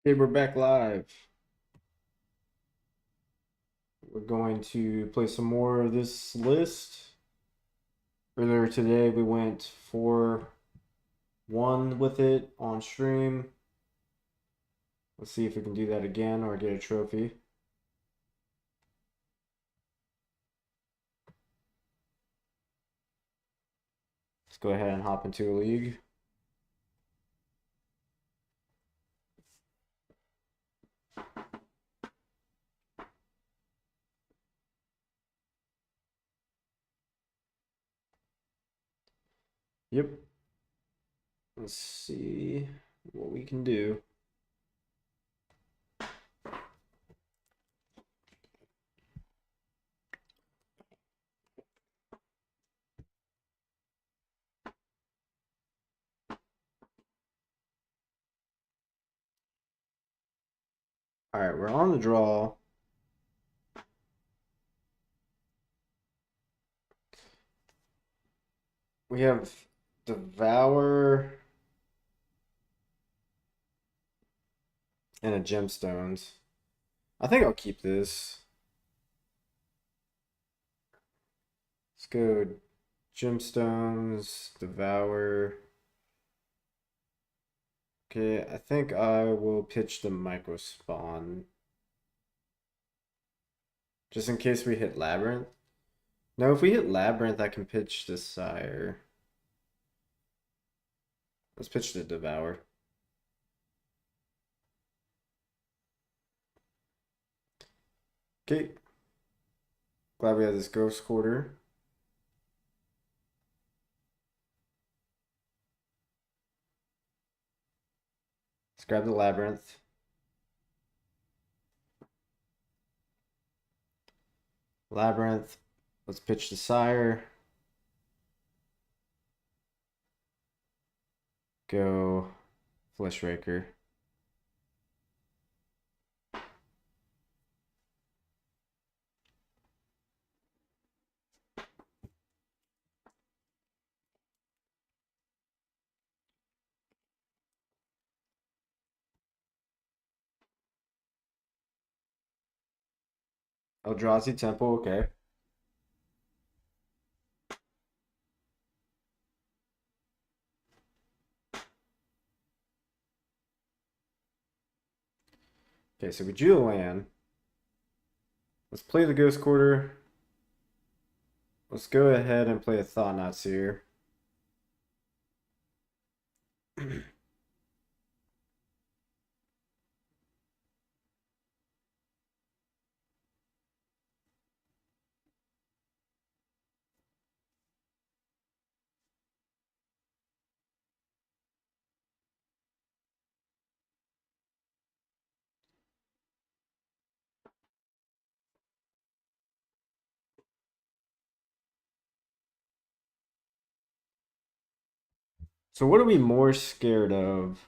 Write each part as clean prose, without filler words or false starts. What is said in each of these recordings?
Okay, we're back live. We're going to play some more of this list. Earlier today, we went 4-1 with it on stream. Let's see if we can do that again or get a trophy. Let's go ahead and hop into a league. Yep. Let's see what we can do. All right, we're on the draw. We have Devour and a Gemstones. I think I'll keep this. Let's go Gemstones, Devour. Okay, I think I will pitch the micro spawn. Just in case we hit Labyrinth. No, if we hit Labyrinth, I can pitch the Sire. Let's pitch the Devour. Okay. Glad we have this Ghost Quarter. Let's grab the Labyrinth. Labyrinth. Let's pitch the Sire. Go Fleshraker. Eldrazi Temple, okay. Okay, so we drew a land. Let's play the Ghost Quarter. Let's go ahead and play a Thought-Knot Seer. So what are we more scared of?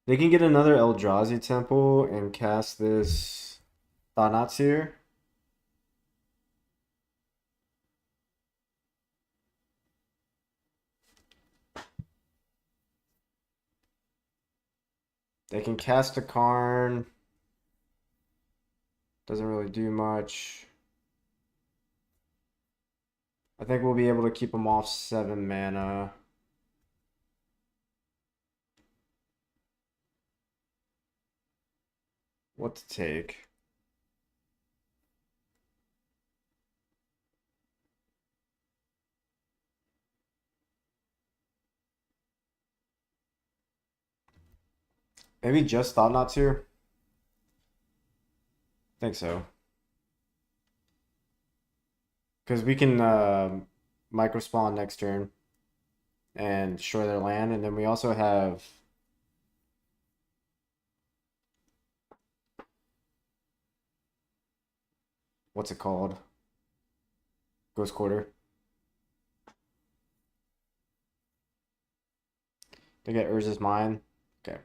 They can get another Eldrazi Temple and cast this Thanatsir. They can cast a Karn. Doesn't really do much. I think we'll be able to keep them off 7 mana. What to take? Maybe just Thanatsir? I think so. Because we can micro spawn next turn and destroy their land, and then we also have what's it called? Ghost Quarter. They get Urza's Mine. Okay.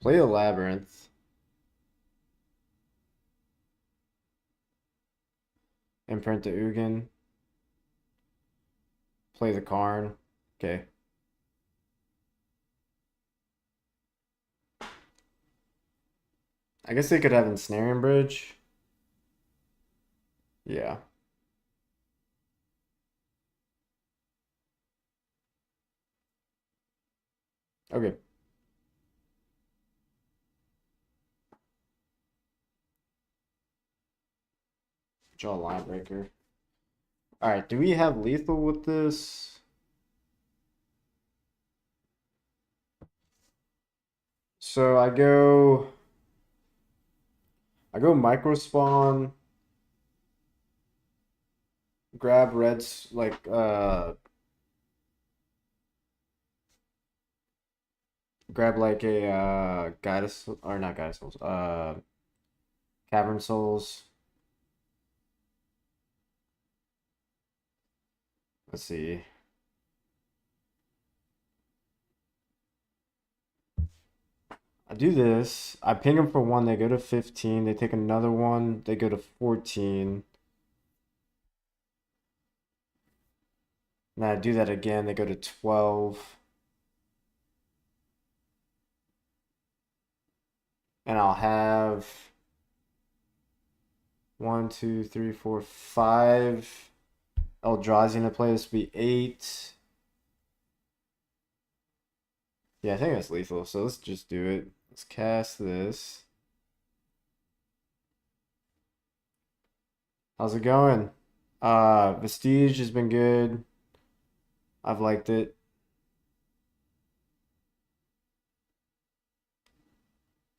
Play a Labyrinth. Imprint the Ugin. Play the Karn. Okay. I guess they could have Ensnaring Bridge. Yeah. Okay. Draw a Line Breaker. Alright, do we have lethal with this? So I go micro spawn, grab reds like grab like a guide us or not guide souls, cavern souls. Let's see. I do this. I ping them for one. They go to 15. They take another one. They go to 14. And I do that again. They go to 12. And I'll have 1, 2, 3, 4, 5 Eldrazi in the play. This would be 8. Yeah, I think that's lethal. So let's just do it. Let's cast this. How's it going? Vestige has been good. I've liked it.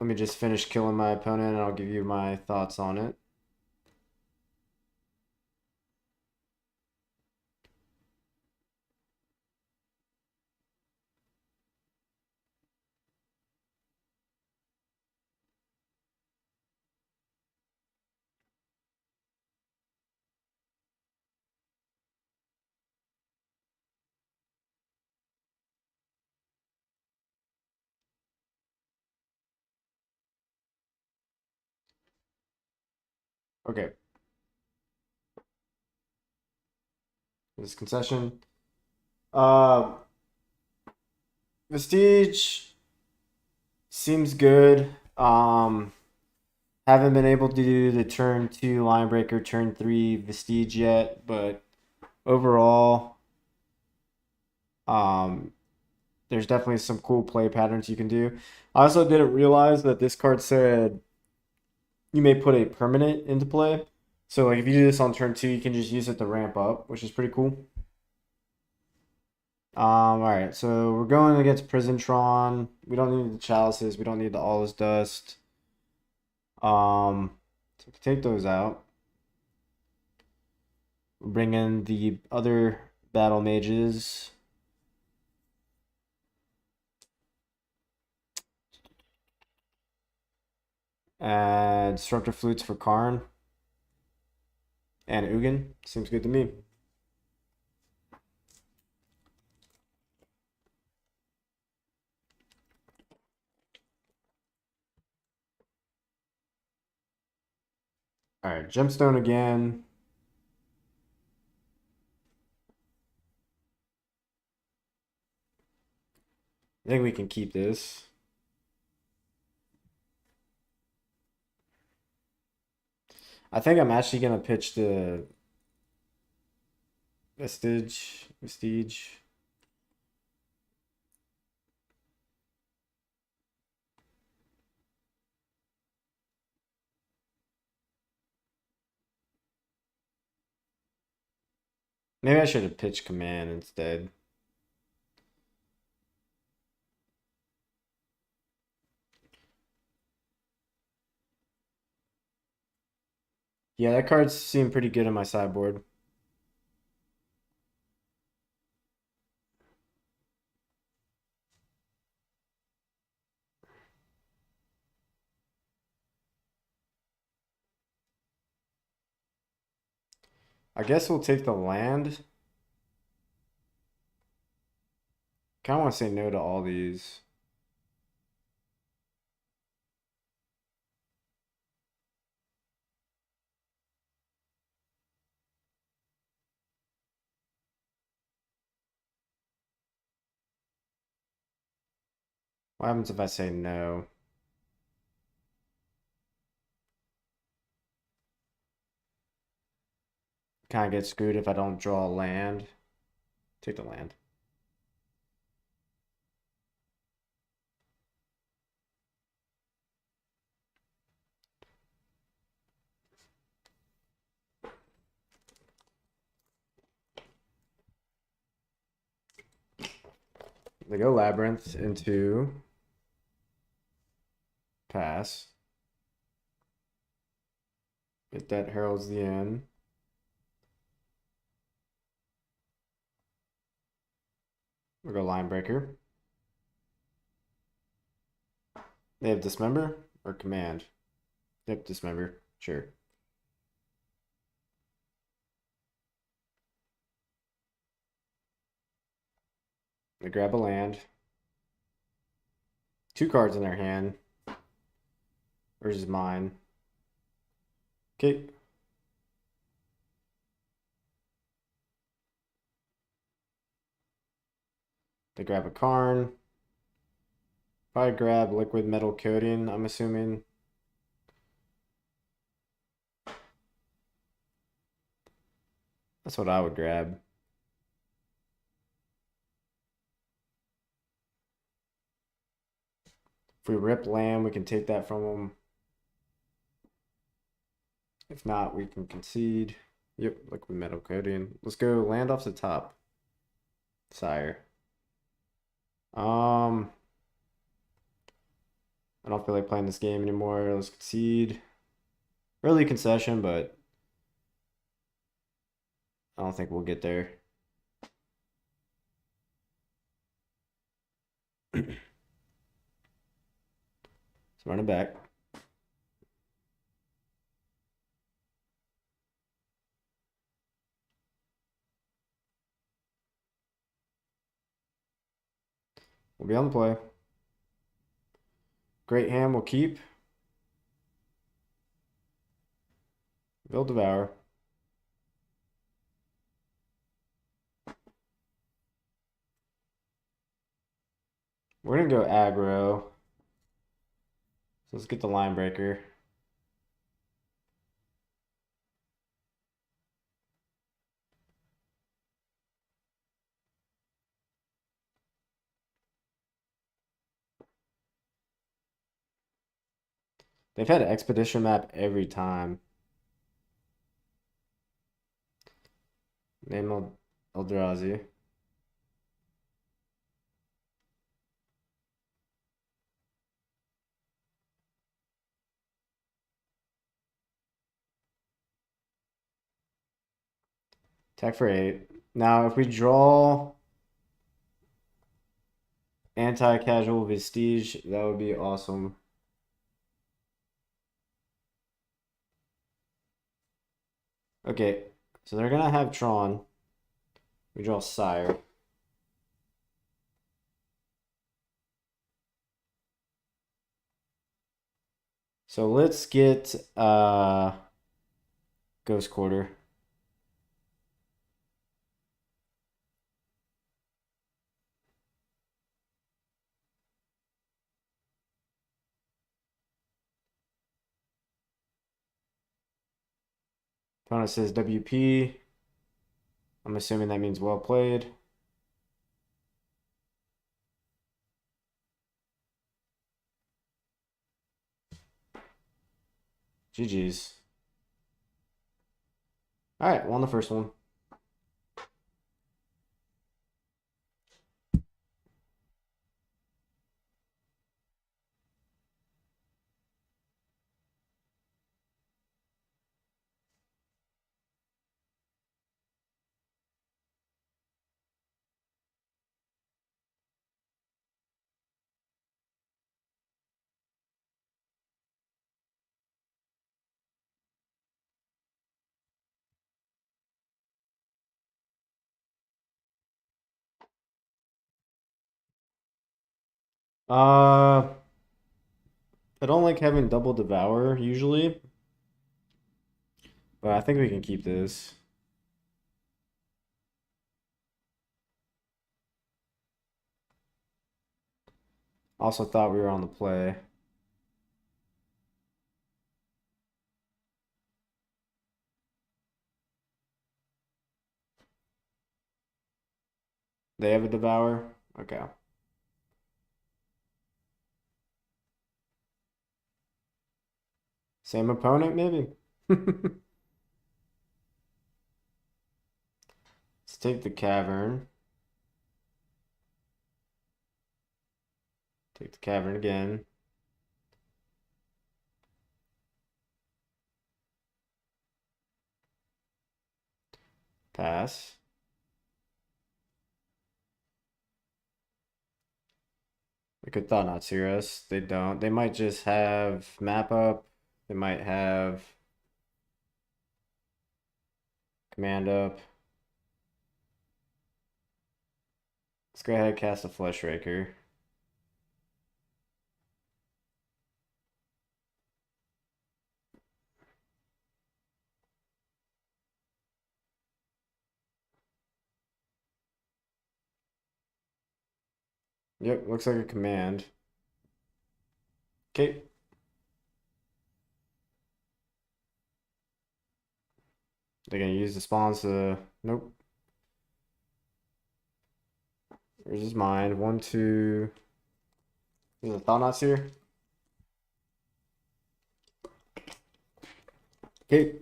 Let me just finish killing my opponent and I'll give you my thoughts on it. Okay. This concession. Uh, Vestige seems good. Haven't been able to do the turn 2 line breaker, turn 3 Vestige yet, but overall, there's definitely some cool play patterns you can do. I also didn't realize that this card said you may put a permanent into play. So like if you do this on turn 2, you can just use it to ramp up, which is pretty cool. All right, so we're going against Prison Tron. We don't need the chalices. We don't need the All Is Dust. So we can take those out. Bring in the other battle mages. And Disruptor Flutes for Karn. And Ugin. Seems good to me. Alright, Gemstone again. I think we can keep this. I think I'm actually gonna pitch the Vestige. Maybe I should have pitched Command instead. Yeah, that card seemed pretty good on my sideboard. I guess we'll take the land. Kind of want to say no to all these. What happens if I say no? Kind of get screwed if I don't draw a land. Take the land. They go Labyrinth into pass. If that heralds the end. We'll go Line Breaker. They have Dismember or Command? Yep, Dismember. Sure. They grab a land. 2 cards in their hand. Versus mine. Okay. They grab a Karn. Probably grab Liquid Metal Coating, I'm assuming. That's what I would grab. If we rip land, we can take that from them. If not, we can concede. Yep, Liquid Metal Coating. Let's go land off the top. Sire. I don't feel like playing this game anymore. Let's concede. Early concession, but I don't think we'll get there. Let's run it back. We'll be on the play. Great hand will keep. They'll devour. We're gonna go aggro. So let's get the line breaker. They've had an expedition map every time. Name Eldrazi. Attack for 8. Now, if we draw Anti-Casual Vestige, that would be awesome. Okay, so they're gonna have Tron. We draw Sire. So let's get Ghost Quarter. Opponent says WP. I'm assuming that means well played. GG's. All right, won the first one. I don't like having double devour usually, but I think we can keep this. Also thought we were on the play. They have a Devour? Okay. Same opponent, maybe? Let's take the Cavern. Take the Cavern again. Pass. They could thought not hear us. They don't. They might just have map up. They might have command up. Let's go ahead and cast a Flesh Raker. Yep, looks like a command. Okay. They're gonna use the spawns to. Nope. Where's his mind? One, two. There's a Thought here. Okay.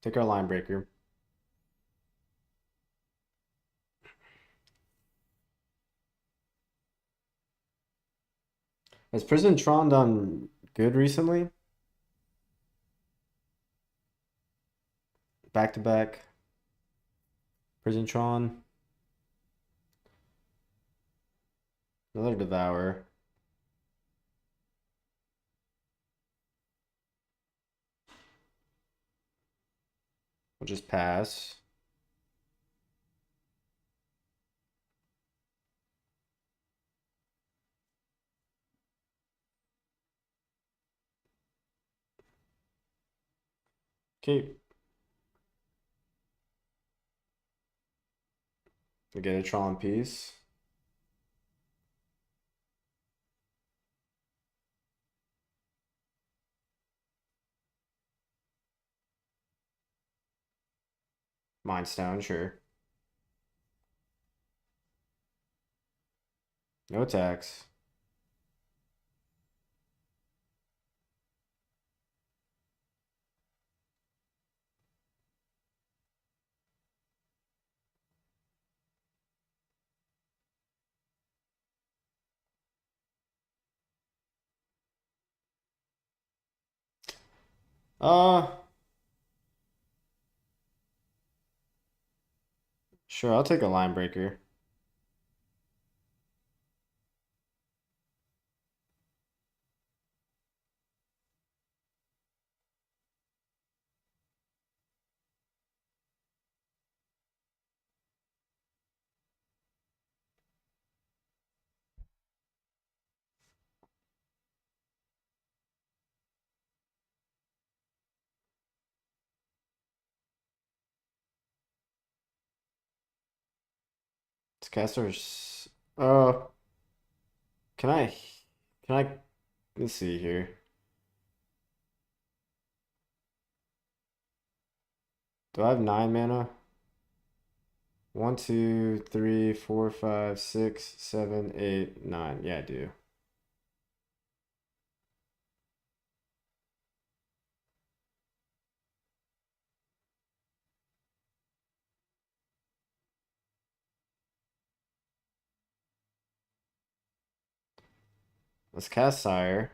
Take our Line Breaker. Has Prison Tron done good recently? Back to back. Prison Tron. Another Devour. We'll just pass. Okay. We get a Tron piece. Mind Stone, sure. No attacks. Uh, sure, I'll take a Line Breaker. This caster's. Can I? Can I? Let's see here. Do I have 9 mana? 1, 2, 3, 4, 5, 6, 7, 8, 9. Yeah, I do. Let's cast Sire.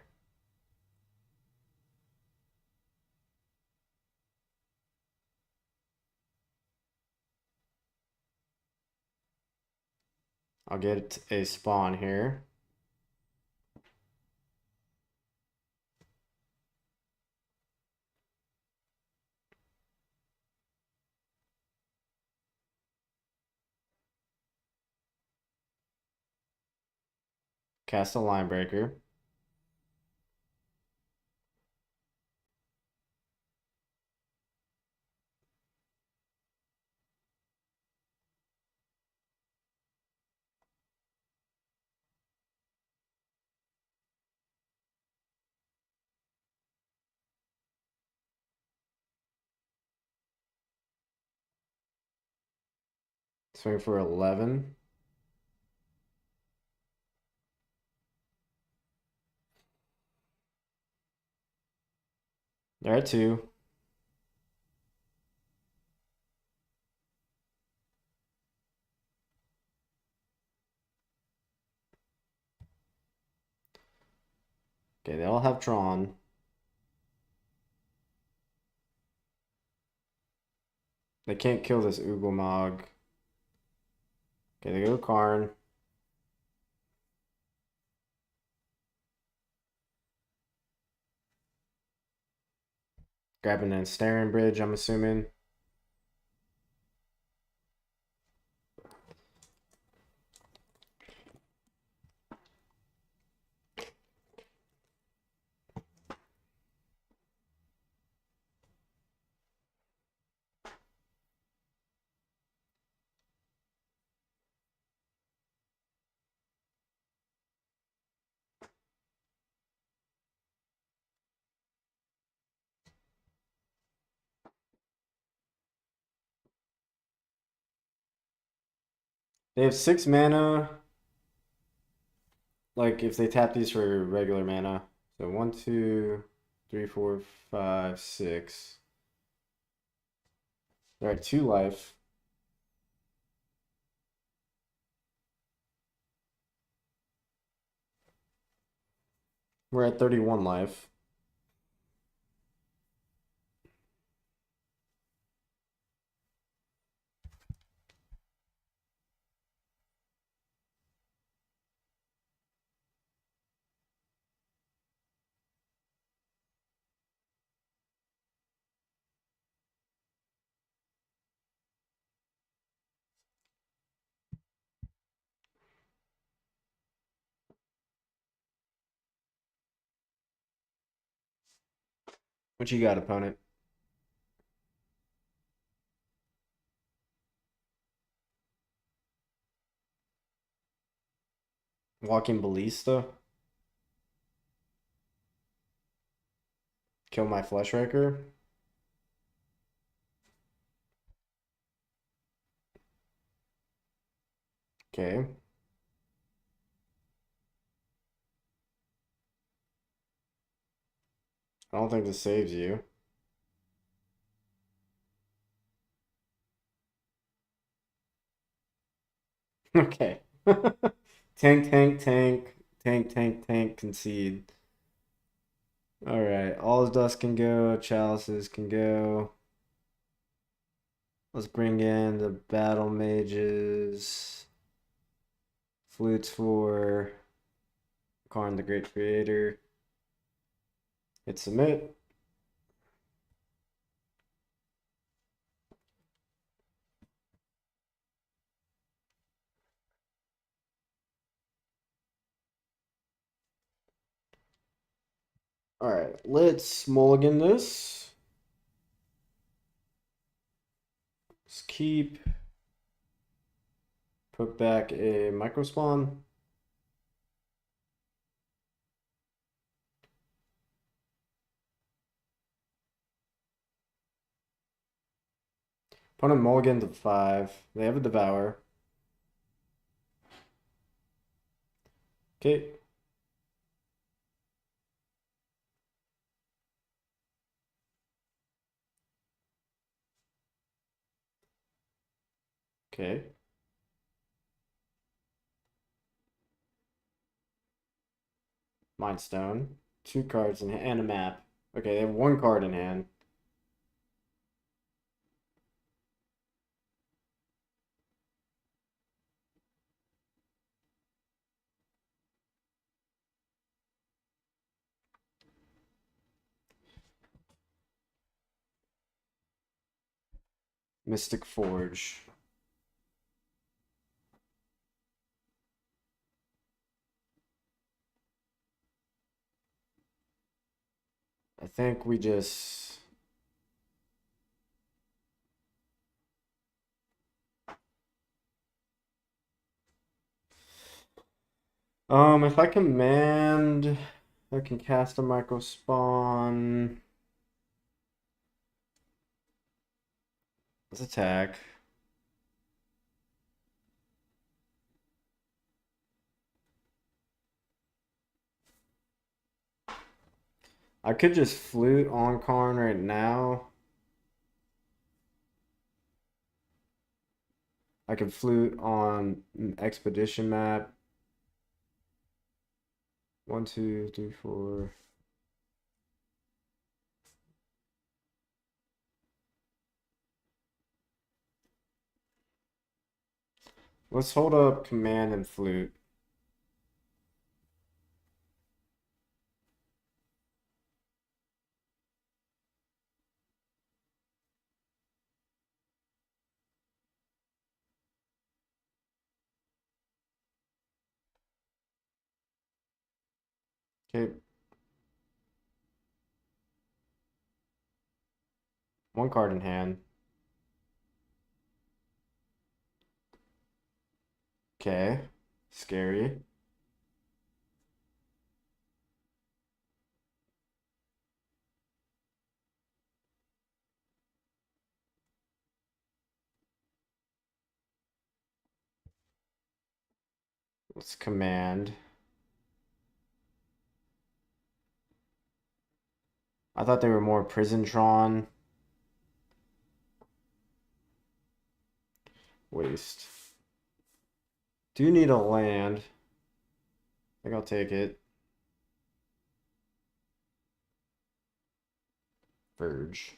I'll get a spawn here. Cast a Line Breaker. Swing for 11. They're at 2. Okay, they all have Tron. They can't kill this Ugelmog. Okay, they go Karn. Grabbing a Staring Bridge, I'm assuming. They have 6 mana. Like if they tap these for regular mana. So 1, 2, 3, 4, 5, 6. They're at 2 life. We're at 31 life. What you got, opponent? Walking Ballista. Kill my Fleshraker. Okay. I don't think this saves you. Okay. Tank, tank, tank. Tank, tank, tank, concede. Alright. All his dust can go. Chalices can go. Let's bring in the battle mages. Flutes for Karn the Great Creator. Hit submit. Alright, let's mulligan this. Let's keep. Put back a microspawn. Opponent mulligan to 5. They have a devour. Okay. Okay. Mind Stone. 2 cards in hand and a map. Okay, they have 1 card in hand. Mystic Forge. I think we just. If I command, I can cast a microspawn. Let's attack. I could just flute on Karn right now. I could flute on an expedition map. 1, 2, 3, 4. Let's hold up command and flute. Okay. One card in hand. Okay. Scary. Let's command. I thought they were more prison Tron. Waste. Do need a land. I think I'll take it. Verge.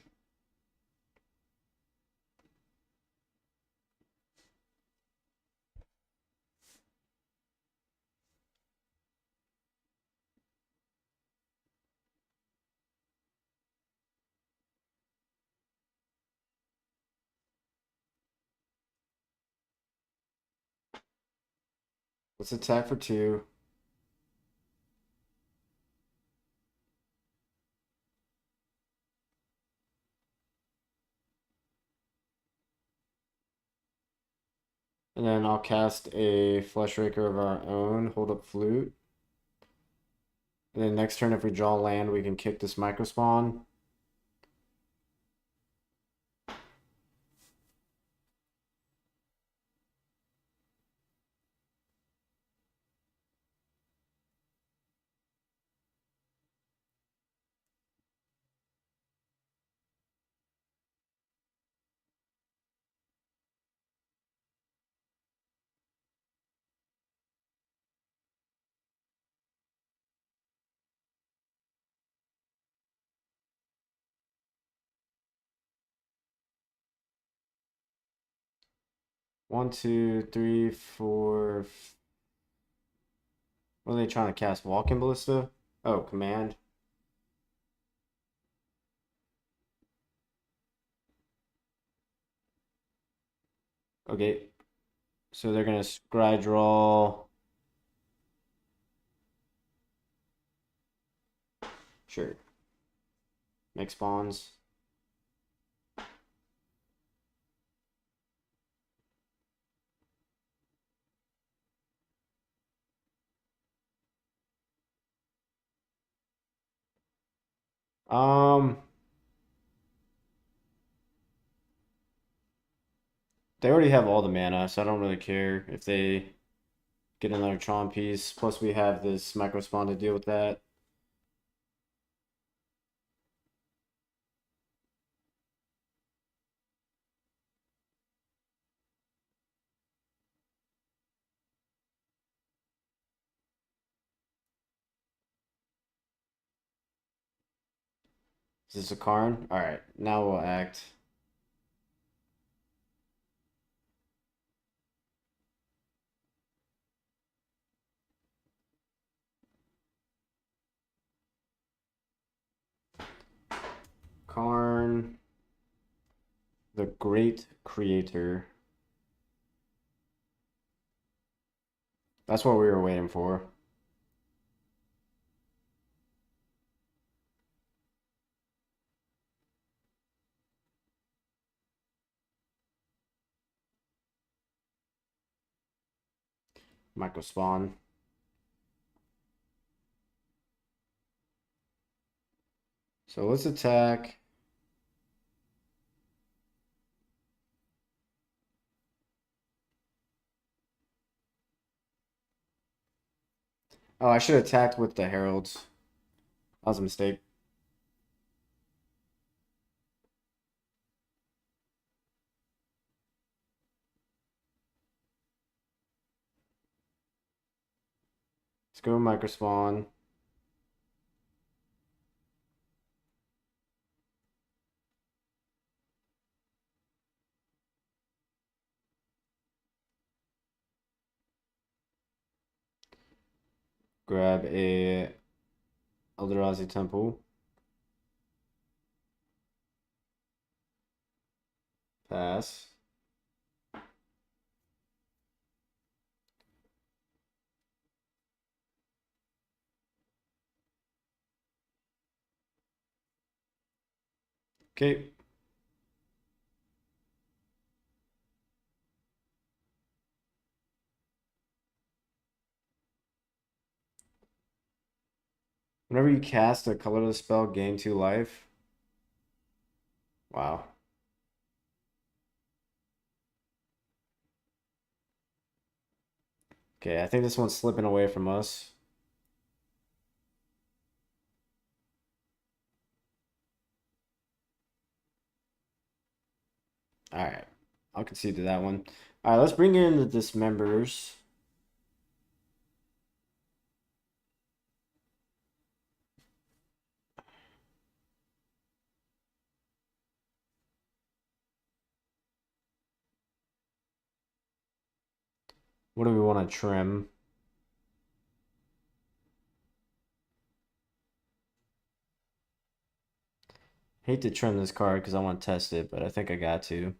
Let's attack for 2. And then I'll cast a Fleshraker of our own, hold up flute. And then next turn, if we draw land, we can kick this microspawn. One, two, three, four. What are they trying to cast? Walking Ballista? Oh, command. Okay. So they're gonna scry draw. Sure. Make spawns. Um, they already have all the mana, so I don't really care if they get another Tron piece. Plus, we have this microspawn to deal with that. Is this a Karn? Alright, now we'll act. Karn, the Great Creator. That's what we were waiting for. Microspawn. So let's attack. Oh, I should have attacked with the Heralds. That was a mistake. Let's go microspawn. Grab a Eldrazi Temple. Pass. Okay. Whenever you cast a colorless spell, gain 2 life. Wow. Okay, I think this one's slipping away from us. All right. I'll concede to that one. All right, let's bring in the dismembers. What do we want to trim? Hate to trim this card because I want to test it, but I think I got to.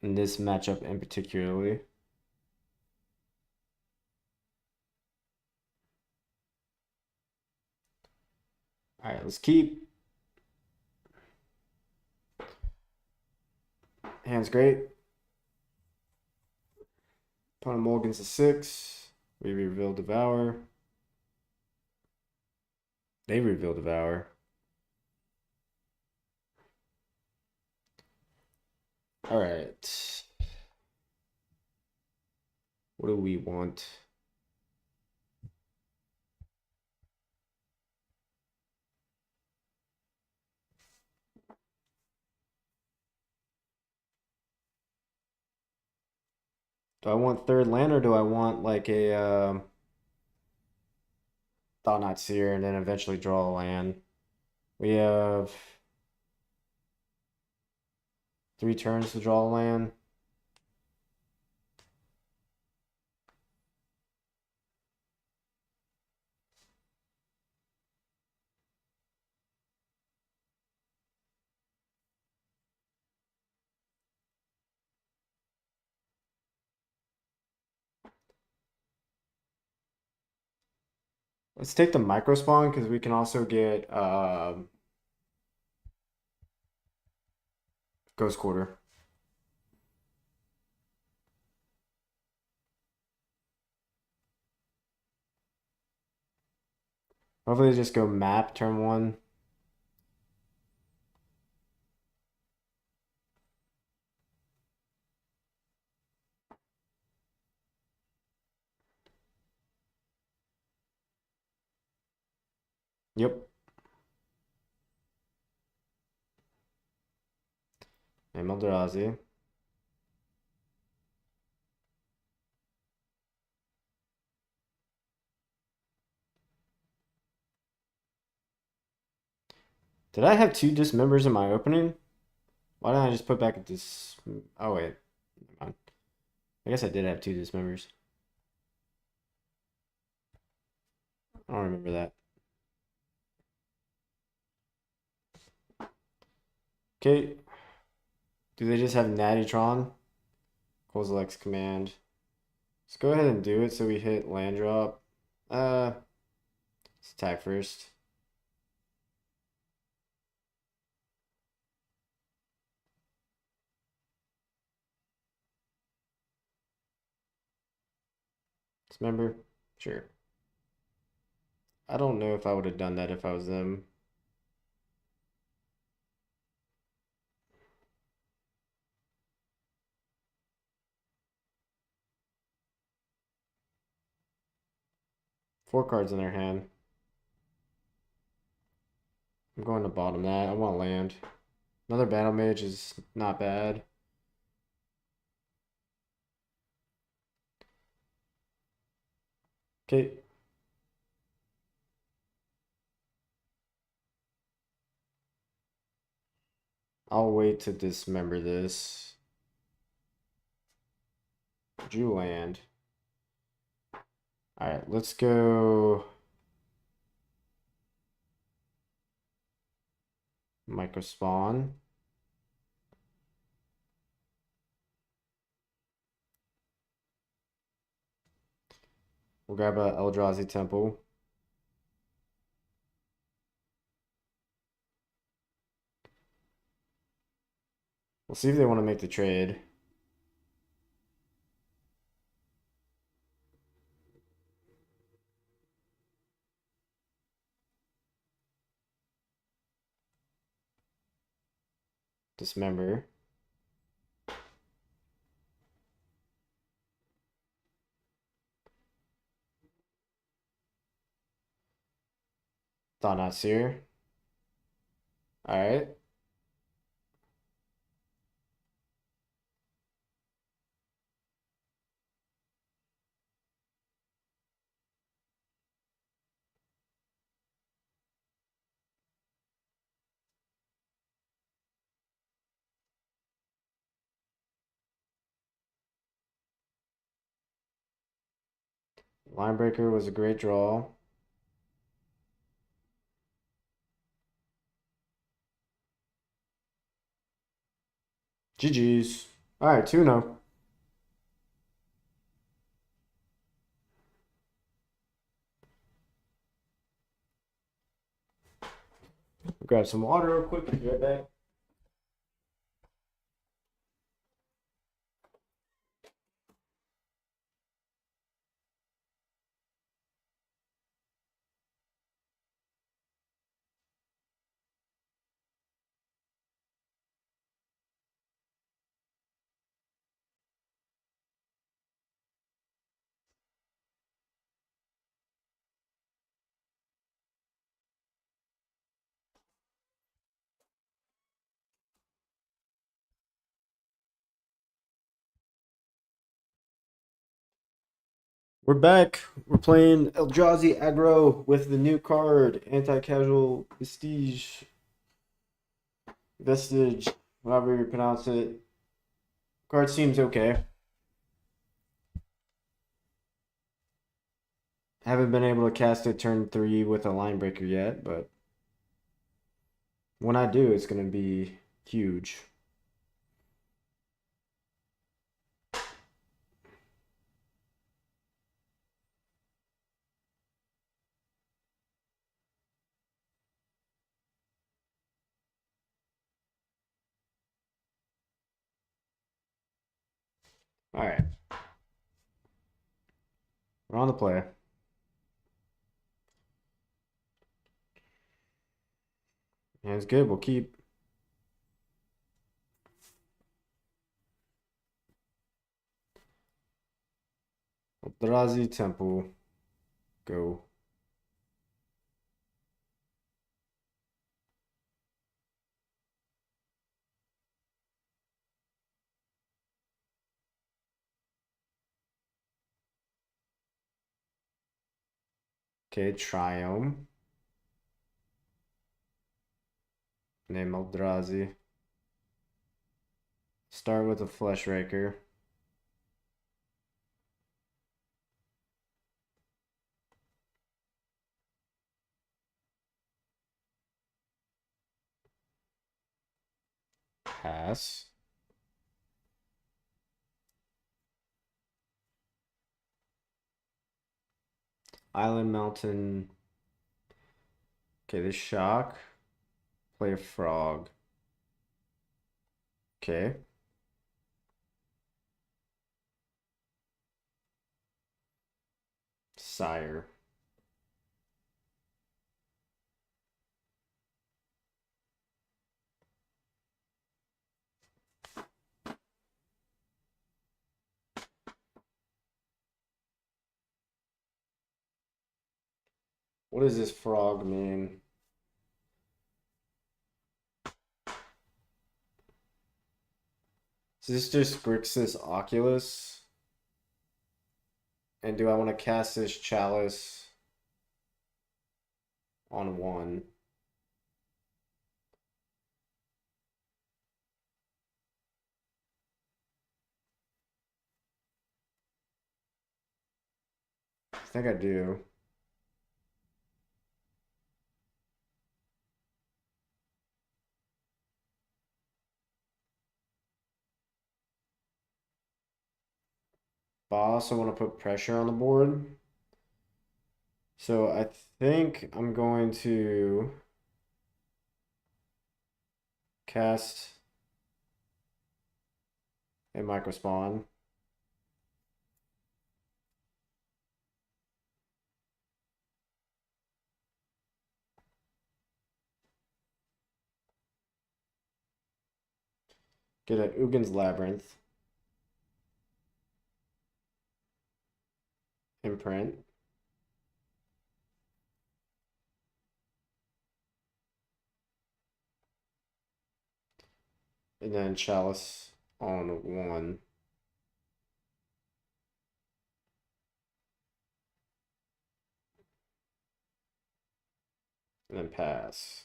In this matchup in particularly. All right, let's keep. Hand's great. Opponent mulligans a 6. We reveal Devour. They reveal Devour. All right. What do we want? Do I want third land or do I want like a Thought Not Seer and then eventually draw a land? We have 3 turns to draw a land. Let's take the micro spawn because we can also get Ghost Quarter. Hopefully just go map turn 1. Yep. And Eldrazi. Did I have 2 dismembers in my opening? Why didn't I just put back this? Oh wait, never mind. I guess I did have 2 dismembers. I don't remember that. Okay. Do they just have Natty Tron? Kozilek's command. Let's go ahead and do it so we hit land drop. Let's attack first. Dismember? Sure. I don't know if I would have done that if I was them. Four cards in their hand. I'm going to bottom that. I want land. Another Battle Mage is not bad. Okay. I'll wait to dismember this. Drew land. Alright, let's go micro spawn. We'll grab a Eldrazi Temple. We'll see if they want to make the trade. Dismember. Thought not seer. Alright. Linebreaker was a great draw. GG's. Alright, 2-0. Grab some water real quick and be right back. We're back. We're playing Eldrazi Aggro with the new card, Anticausal Vestige, however you pronounce it. Card seems okay. Haven't been able to cast it turn 3 with a Linebreaker yet, but when I do, it's going to be huge. Alright. We're on the play. Hand's good. We'll keep. Eldrazi Temple. Go. Okay, Triome. Name Eldrazi. Start with a Flesh Raker. Pass. Island Mountain. Okay, this shock. Play a frog. Okay. Sire. What does this frog mean? Is this just Grixis Oculus? And do I want to cast this Chalice on 1? I think I do. But I also want to put pressure on the board. So I think I'm going to cast a micro spawn. Get an Ugin's Labyrinth. Imprint. And then Chalice on 1. And then pass.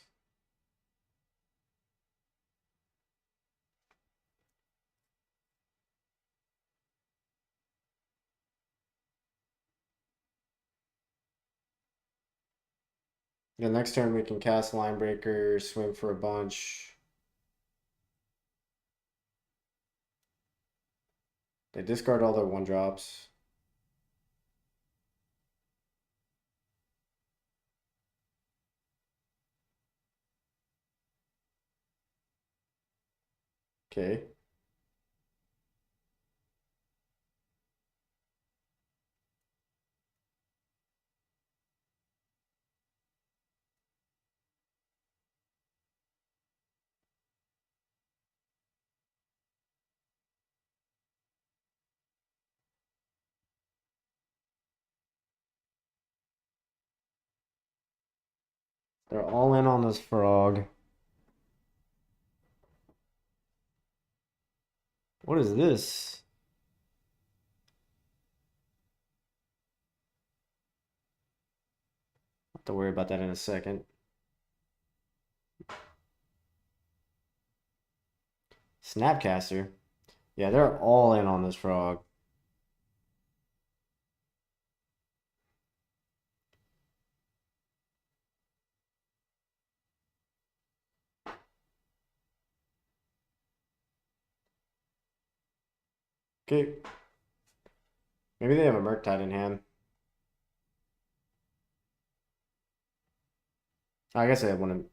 The next turn we can cast Line Breaker, swing for a bunch. They discard all their 1-drops. Okay. They're all in on this frog. What is this? Have to worry about that in a second. Snapcaster. Yeah, they're all in on this frog. Okay. Maybe they have a Murktide in hand. I guess they had one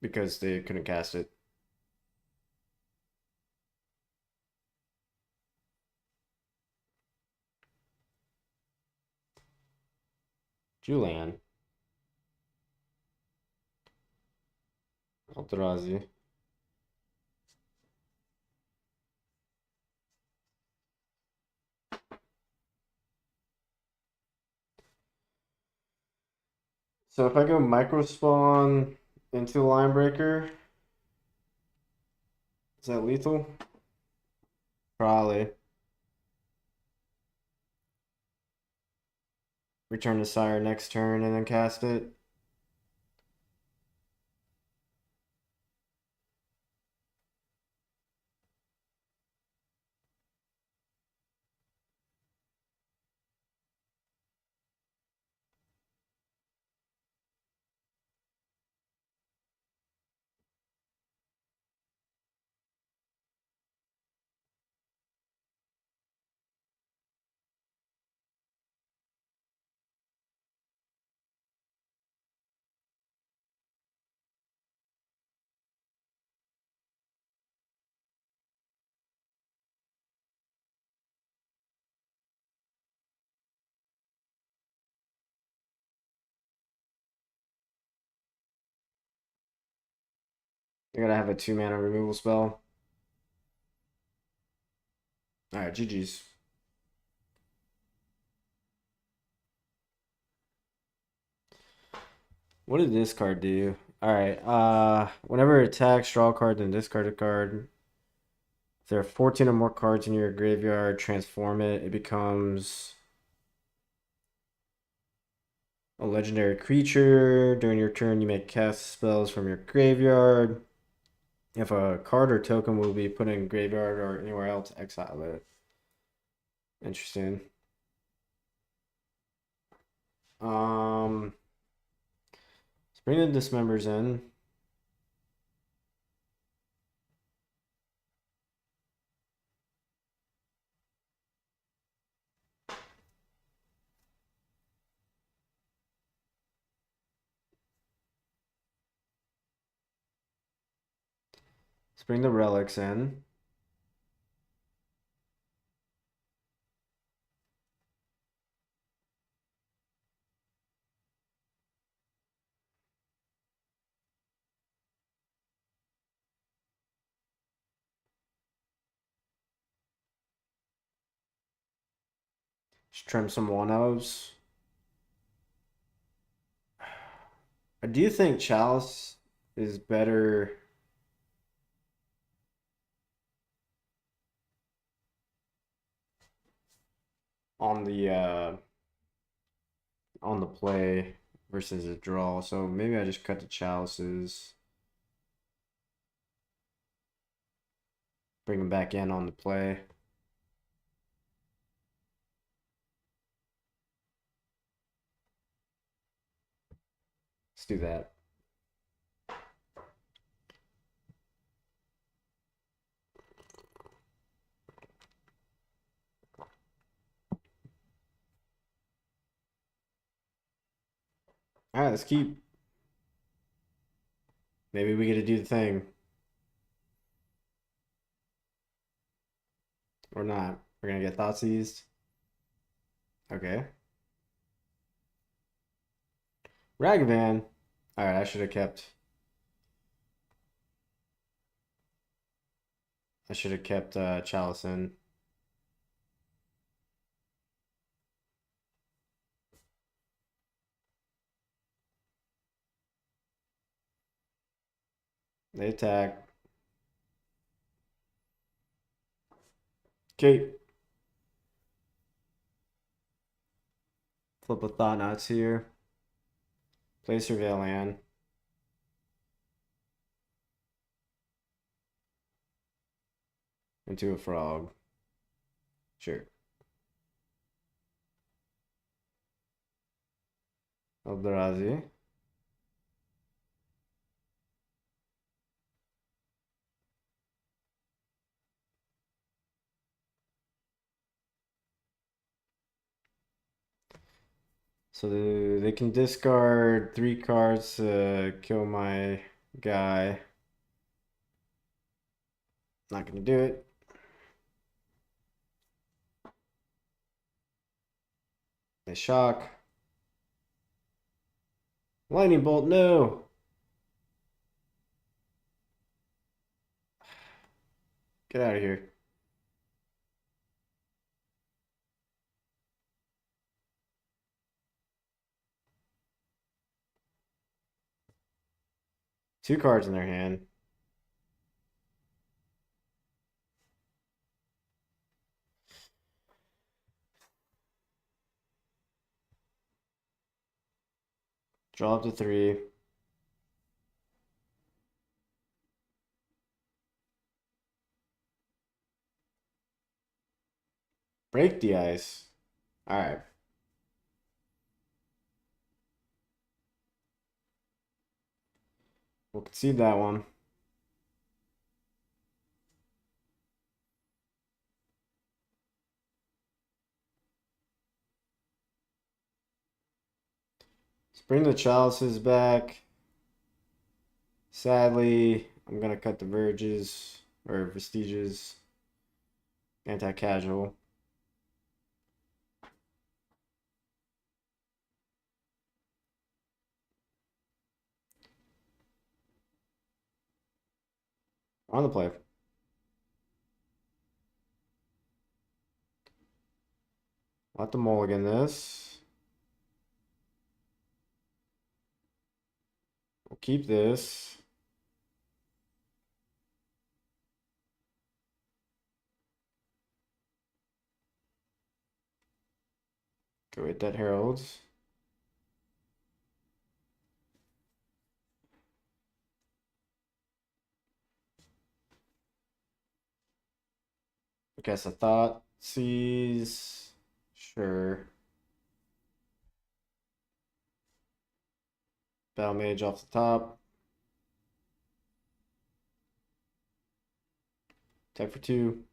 because they couldn't cast it. Julian. Eldrazi. So if I go micro spawn into Line Breaker, is that lethal? Probably. Return to Sire next turn and then cast it. I gotta have a 2-mana removal spell. Alright, GG's. What did this card do? Alright, whenever it attacks, draw a card, then discard a card. If there are 14 or more cards in your graveyard, transform it. It becomes A legendary creature. During your turn, you may cast spells from your graveyard. If a card or token will be put in graveyard or anywhere else, exile it. Interesting. Let's bring the dismembers in. Let's bring the relics in. Just trim some one-ofs. I do think Chalice is better on the play versus a draw. So maybe I just cut the Chalices. Bring them back in on the play. Let's do that. All right, let's keep. Maybe we get to do the thing. Or not. We're gonna get Thoughtseized. Okay. Ragavan. Alright, I should have kept. Chalice in. They attack. Okay. Flip a Thought Knots here. Play Surveillant. Into a frog. Sure. Eldrazi. So they can discard 3 cards to kill my guy. Not gonna do it. They shock. Lightning Bolt, no! Get out of here. Two cards in their hand. Draw up to 3. Break the ice. Alright. We'll concede that one. Let's bring the chalices back. Sadly, I'm gonna cut the verges or vestiges. Anti-casual. On the play. Let the mulligan this. We'll keep this. Go hit that heralds. I guess a thought sees. Sure. Battle Mage off the top. Attack for 2.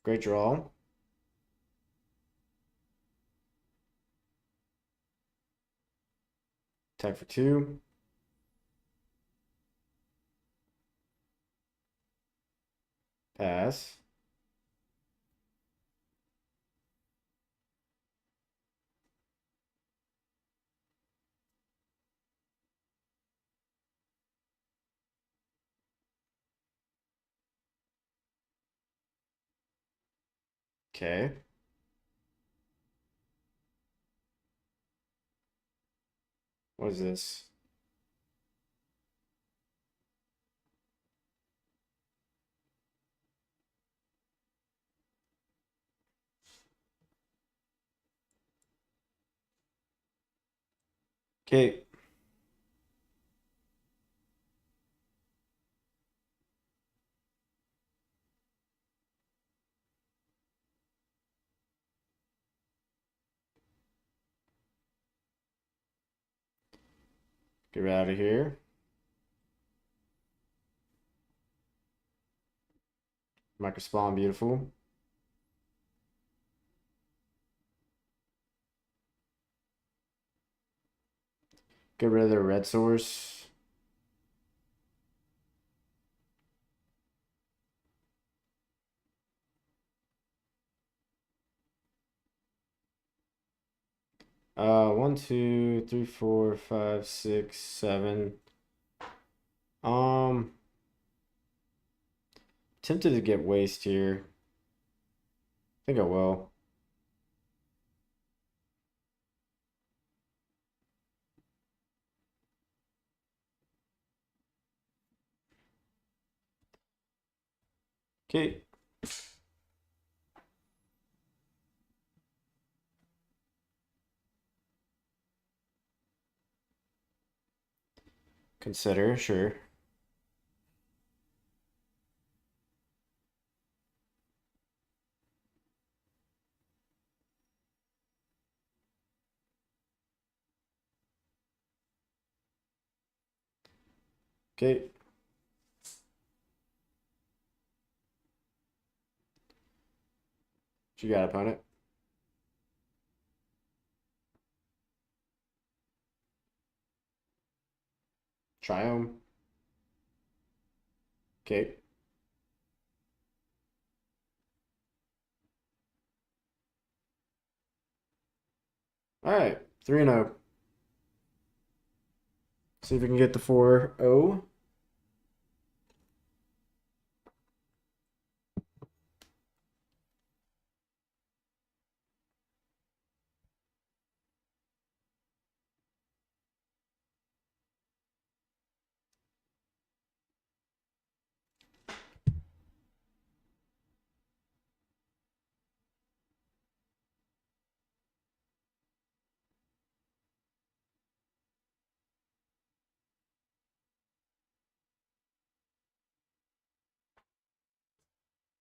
Great draw. Attack for 2. Pass. Okay. What is this? Okay. Get rid out of here. Micro spawn, beautiful. Get rid of their red source. One, two, three, four, five, six, 7. Tempted to get waste here. I think I will. Okay. Consider, sure. Okay. What you got, opponent? Triumph. Okay. All right. 3-0. See if we can get the 4-0.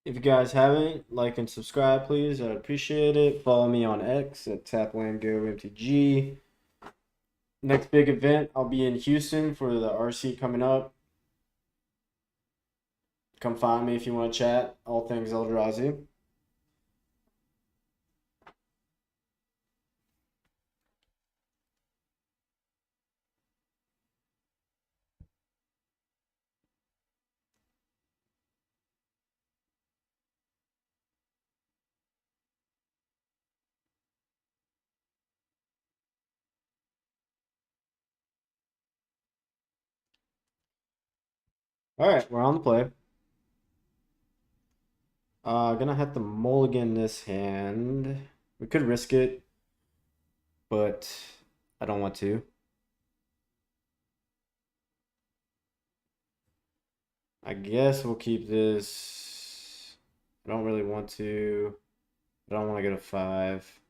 If you guys haven't, like and subscribe, please. I'd appreciate it. Follow me on X at TaplandGoMTG. Next big event, I'll be in Houston for the RC coming up. Come find me if you want to chat. All things Eldrazi. All right, we're on the play. Gonna have to mulligan this hand. We could risk it, but I don't want to. I guess we'll keep this. I don't really want to. I don't want to go to 5.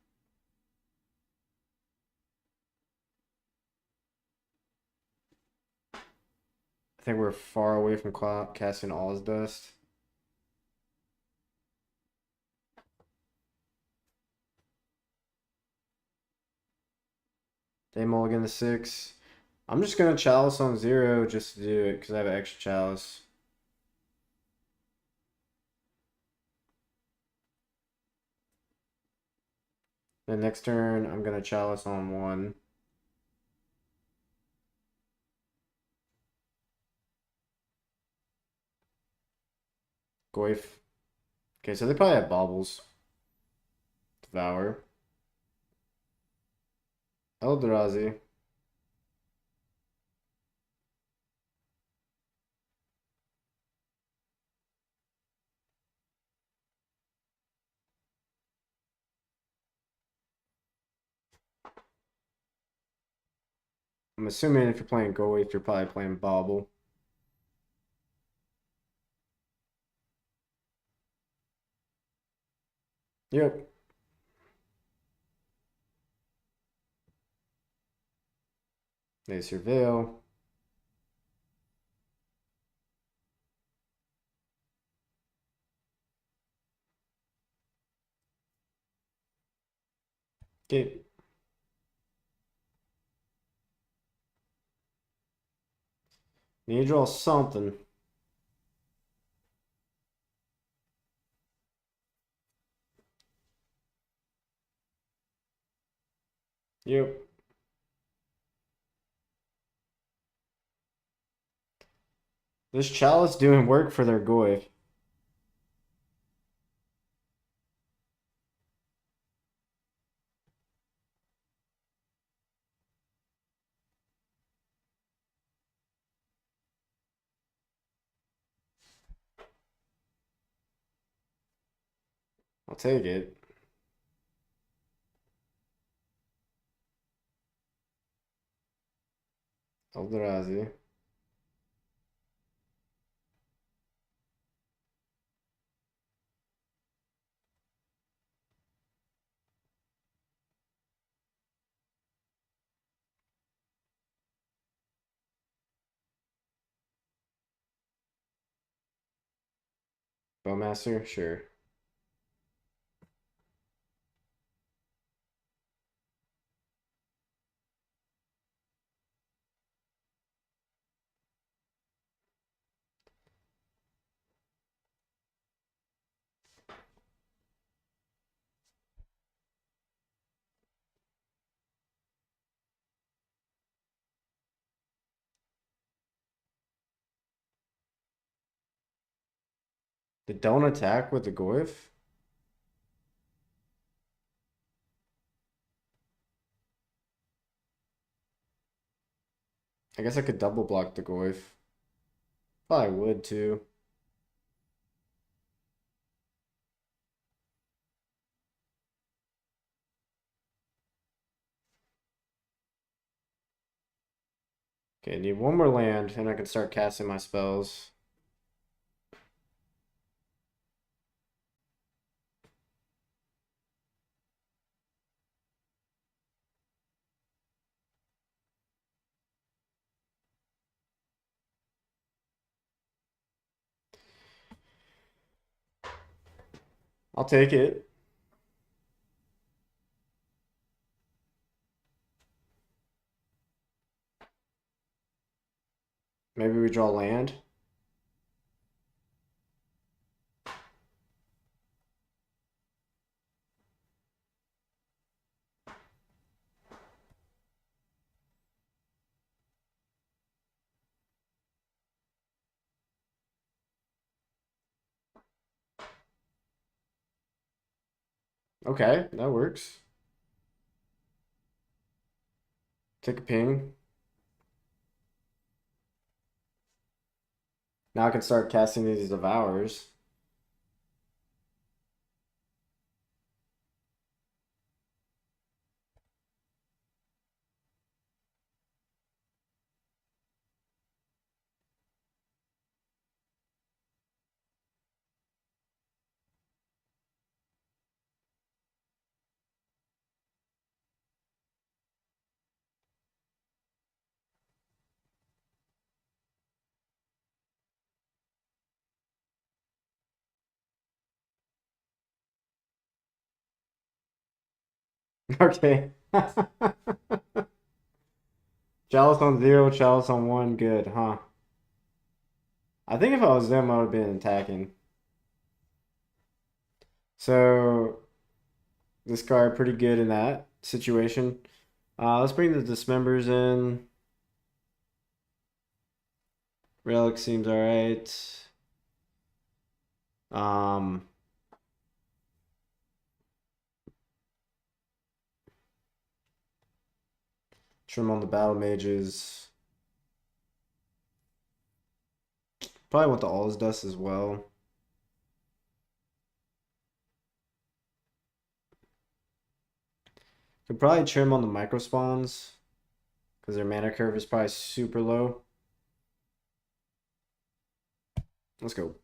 I think we're far away from casting all his best. They mulligan the 6. I'm just gonna chalice on 0 just to do it because I have an extra chalice. Then next turn, I'm gonna chalice on 1. Goyf. Okay, so they probably have baubles. Devour. Eldrazi. I'm assuming if you're playing Goyf, you're probably playing bauble. Yep. They surveil. Okay. Need to draw something. Yep. This chalice doing work for their Goyf. I'll take it. Eldrazi. Bowmaster? Sure. They don't attack with the Goyf? I guess I could double block the Goyf. Probably would too. Okay, I need one more land and I can start casting my spells. I'll take it. Maybe we draw land. Okay, that works. Take a ping. Now I can start casting these Devours. Okay. Chalice on 0, Chalice on 1. Good, huh? I think if I was them, I would have been attacking. So this card pretty good in that situation. Let's bring the Dismembers in. Relic seems alright. Um, Trim on the Battle Mages. Probably want the All's Dust as well. Could probably trim on the Micro Spawns because their mana curve is probably super low. Let's go.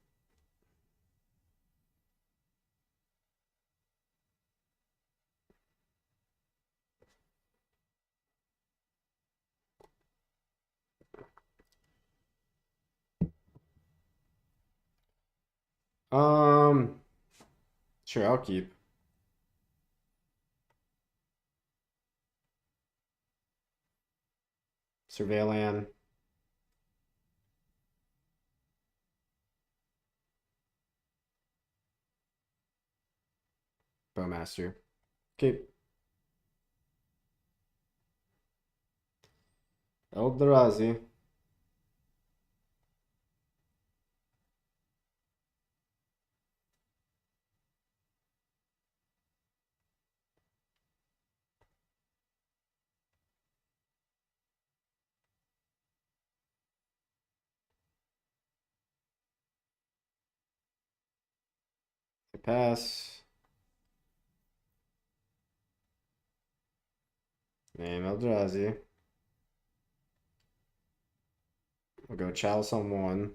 Um, sure, I'll keep. Surveillan. Bowmaster. Keep. Eldrazi. Pass. Name Eldrazi. We'll go Chalice on 1.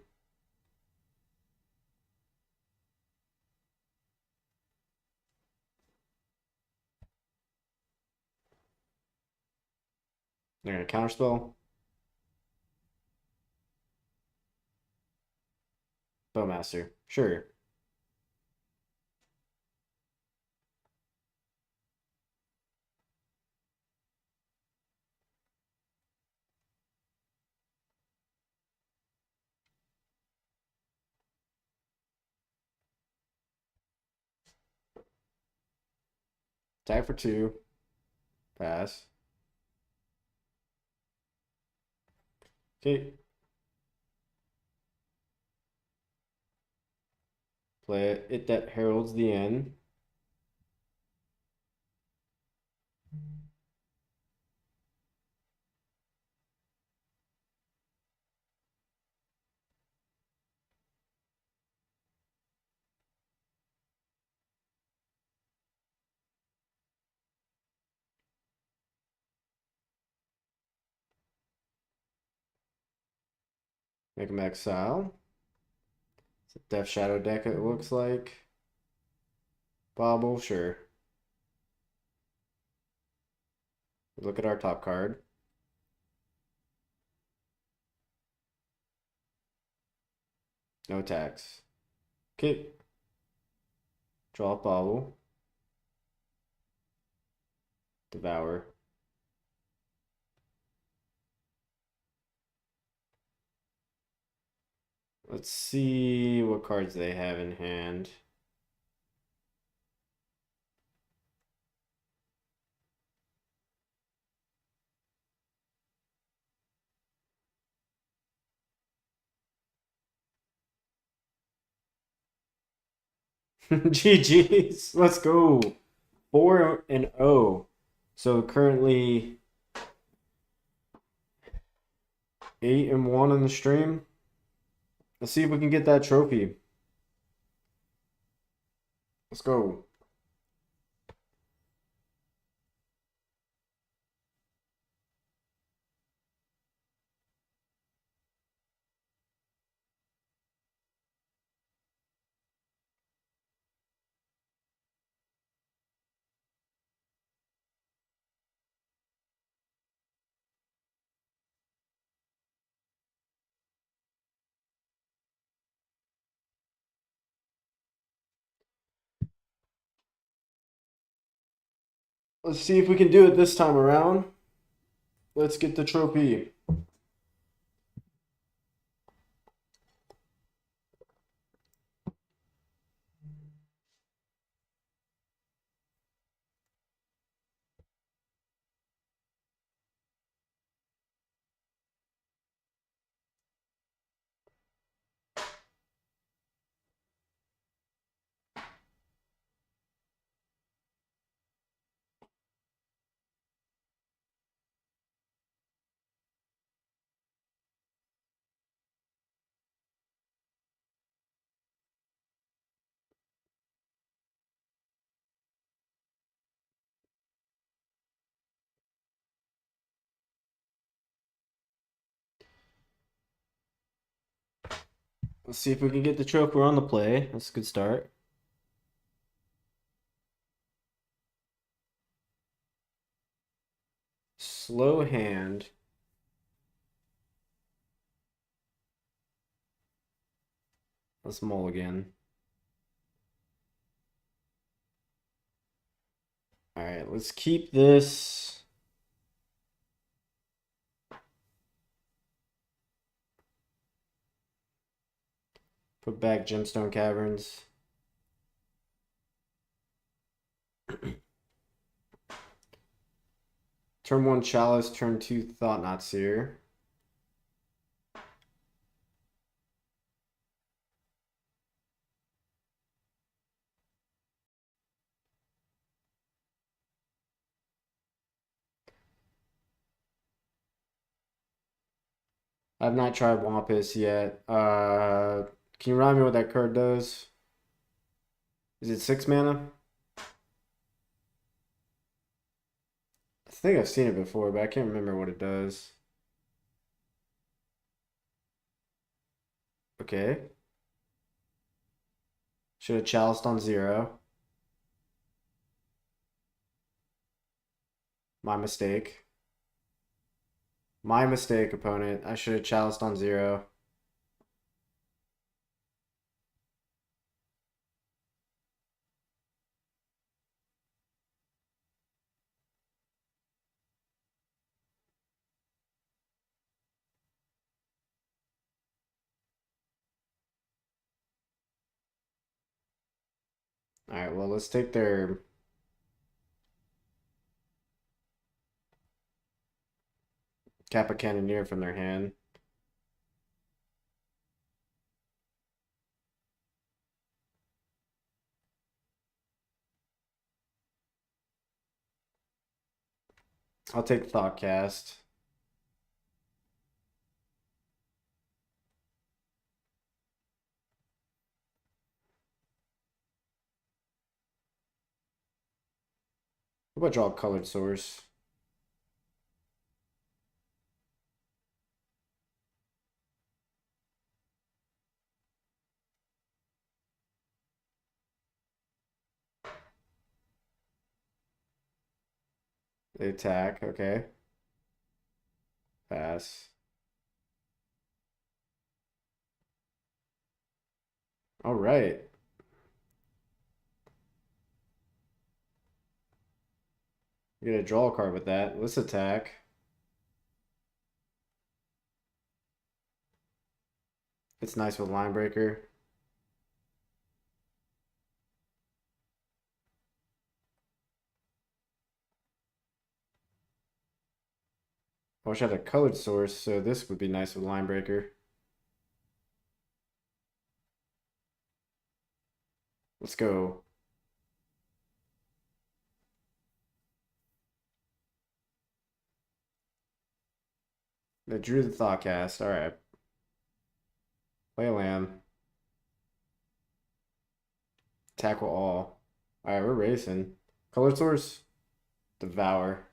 They're gonna counterspell. Bowmaster. Sure. Attack for 2. Pass. Okay. Play it. It that heralds the end. Make him exile. It's a Death Shadow deck, it looks like. Bobble, sure. Look at our top card. No attacks. Okay. Draw a Bobble. Devour. Let's see what cards they have in hand. GG's. Let's go. 4-0. So currently 8-1 in the stream. Let's see if we can get that trophy. Let's go. Let's see if we can do it this time around. Let's get the trophy. Let's see if we can get the trophy on the play. That's a good start. Slow hand. Let's mulligan. All right, let's keep this. Put back Gemstone Caverns. Turn 1 Chalice, turn 2 Thought-Knot Seer. I've not tried Wampus yet. Can you remind me what that card does? Is it 6 mana? I think I've seen it before, but I can't remember what it does. Okay. Should have chaliced on 0. My mistake. My mistake, opponent. I should have chaliced on 0. Alright, well, let's take their Kappa Cannoneer from their hand. I'll take Thoughtcast. What about draw a colored source? They attack, okay. Pass. All right. You're gonna draw a card with that. Let's attack. It's nice with Line Breaker. I wish I had a colored source, so this would be nice with Line Breaker. Let's go. They drew the Thoughtcast. All right. Play a land. Tackle all. All right, we're racing. Colored source. Devour.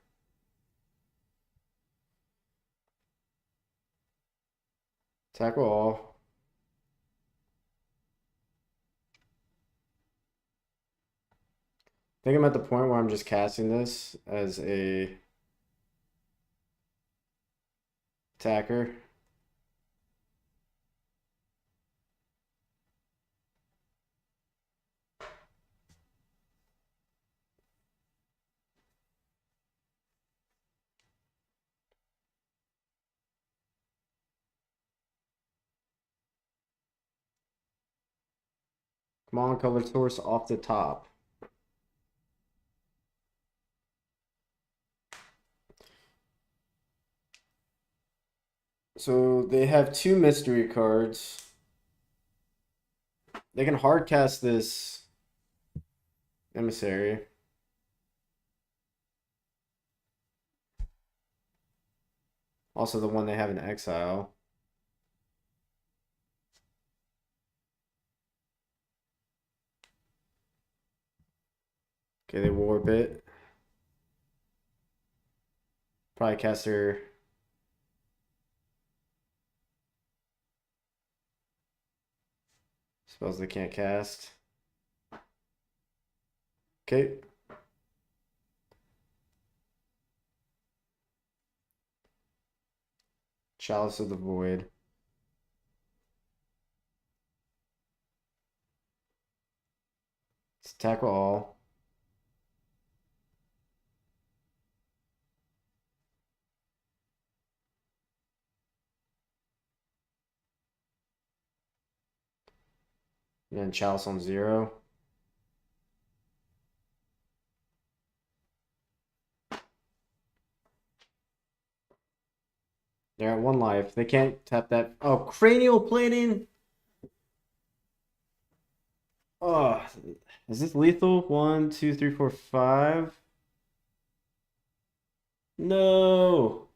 Tackle all. I think I'm at the point where I'm just casting this as a attacker. Come on, colored source off the top. So they have two mystery cards. They can hard cast this emissary. Also the one they have in exile. Okay, they warp it. Probably cast their spells they can't cast. Okay. Chalice of the Void. Let's tackle all. And then Chalice on 0. They're at 1 life. They can't tap that. Oh, cranial plating. Oh, is this lethal? 1, 2, 3, 4, 5. No.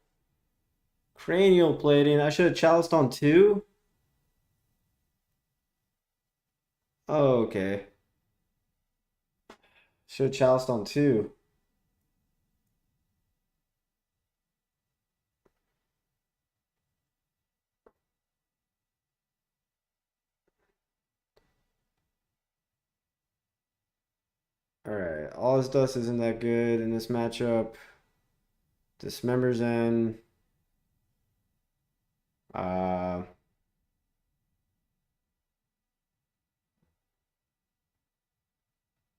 Cranial plating. I should have chaliced on 2. Oh, okay. Should have chaliced on 2. Alright. All his dust isn't that good in this matchup. Dismembers in. Uh,